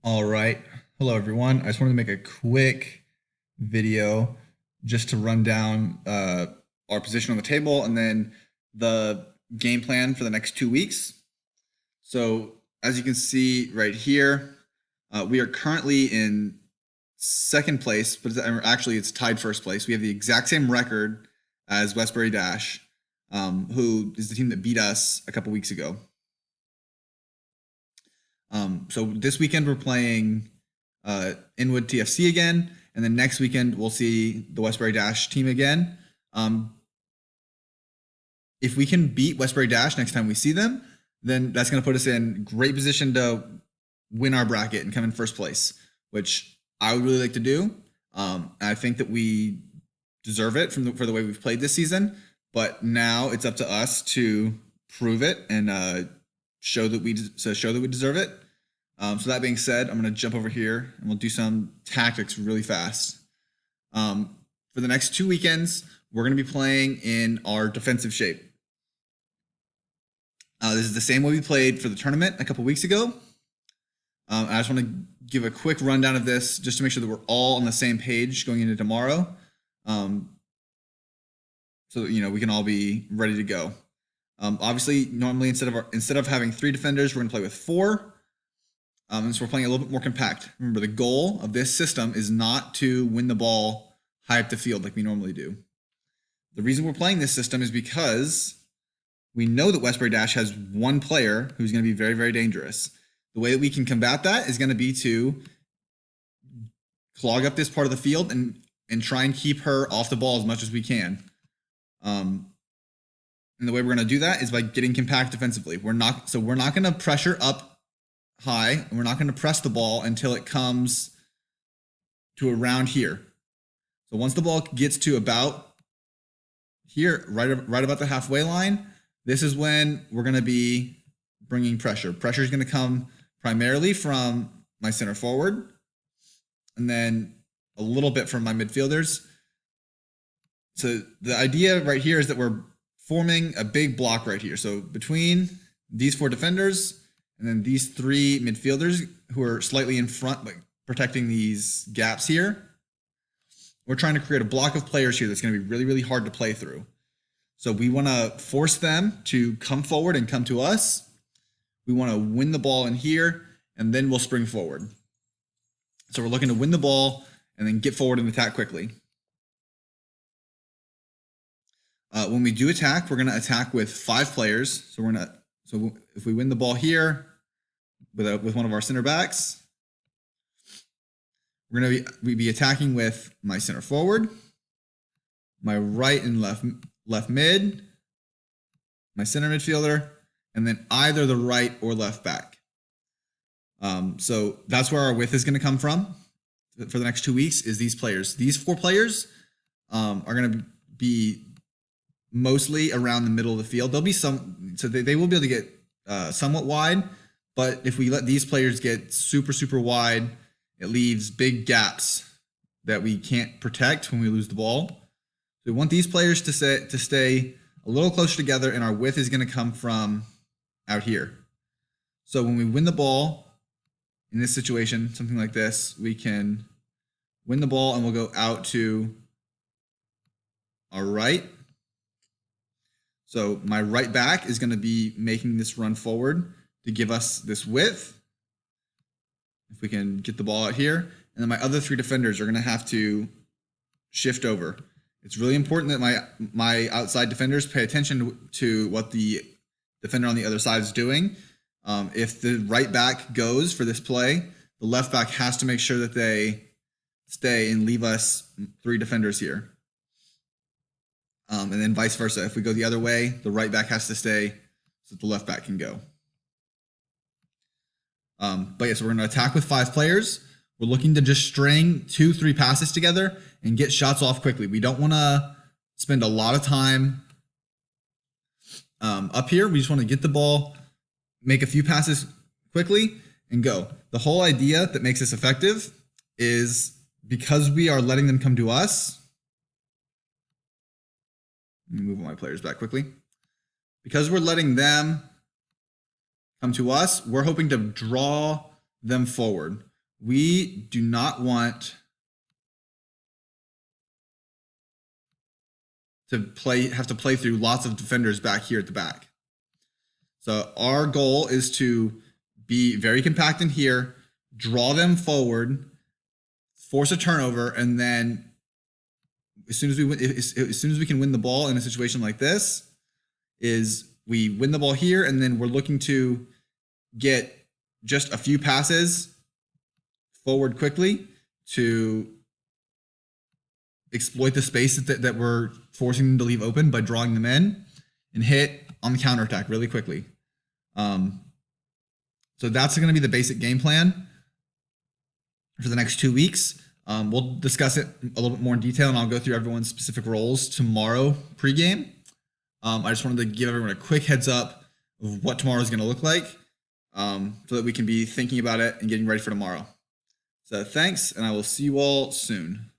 All right. Hello, everyone. I just wanted to make a quick video just to run down our position on the table and then the game plan for the next 2 weeks. So, as you can see right here, we are currently in second place, but actually it's tied first place. We have the exact same record as Westbury Dash, who is the team that beat us a couple weeks ago. So this weekend we're playing Inwood TFC again, and then next weekend we'll see the Westbury Dash team again. If we can beat Westbury Dash next time we see them, then that's going to put us in great position to win our bracket and come in first place, which I would really like to do. I think that we deserve it for the way we've played this season, but now it's up to us to prove it and show that we deserve it. So that being said, I'm going to jump over here and we'll do some tactics really fast. For the next 2 weekends, we're going to be playing in our defensive shape. This is the same way we played for the tournament a couple weeks ago. I just want to give a quick rundown of this just to make sure that we're all on the same page going into tomorrow. So that, we can all be ready to go. Obviously, normally instead of having 3 defenders, we're going to play with 4. And so we're playing a little bit more compact. Remember, the goal of this system is not to win the ball high up the field like we normally do. The reason we're playing this system is because we know that Westbury Dash has one player who's going to be very, very dangerous. The way that we can combat that is going to be to clog up this part of the field and try and keep her off the ball as much as we can. And the way we're going to do that is by getting compact defensively. We're not going to pressure up high, and we're not going to press the ball until it comes to around here. So once the ball gets to about here, right about the halfway line, this is when we're going to be bringing pressure. Pressure is going to come primarily from my center forward, and then a little bit from my midfielders. So the idea right here is that we're forming a big block right here. So between these 4 defenders and then these 3 midfielders who are slightly in front, like protecting these gaps here, we're trying to create a block of players here that's going to be really, really hard to play through. So we want to force them to come forward and come to us. We want to win the ball in here, and then we'll spring forward. So we're looking to win the ball and then get forward and attack quickly. When we do attack, we're going to attack with 5 players. So if we win the ball here with one of our center backs, we're going to be attacking with my center forward, my right and left mid, my center midfielder, and then either the right or left back. So that's where our width is going to come from for the next 2 weeks, is these players. These 4 players are going to be mostly around the middle of the field. There'll be some, so they will be able to get somewhat wide, but if we let these players get super, super wide, it leaves big gaps that we can't protect when we lose the ball. So we want these players to stay a little closer together, and our width is going to come from out here. So when we win the ball in this situation, something like this, we can win the ball and we'll go out to our right. So my right back is going to be making this run forward to give us this width. If we can get the ball out here. And then my other 3 defenders are going to have to shift over. It's really important that my outside defenders pay attention to what the defender on the other side is doing. If the right back goes for this play, the left back has to make sure that they stay and leave us 3 defenders here. And then vice versa. If we go the other way, the right back has to stay so that the left back can go. But yeah, so we're going to attack with 5 players. We're looking to just string 2-3 passes together and get shots off quickly. We don't want to spend a lot of time up here. We just want to get the ball, make a few passes quickly, and go. The whole idea that makes this effective is because we are letting them come to us. Let me move my players back quickly. Because we're letting them come to us, we're hoping to draw them forward. we do not want to have to play through lots of defenders back here at the back. So our goal is to be very compact in here, draw them forward, force a turnover, and then as soon as we can win the ball in a situation like this, is we win the ball here, and then we're looking to get just a few passes forward quickly to exploit the space that we're forcing them to leave open by drawing them in and hit on the counterattack really quickly. So that's going to be the basic game plan for the next 2 weeks. We'll discuss it a little bit more in detail, and I'll go through everyone's specific roles tomorrow pregame. I just wanted to give everyone a quick heads up of what tomorrow is going to look like, so that we can be thinking about it and getting ready for tomorrow. So thanks, and I will see you all soon.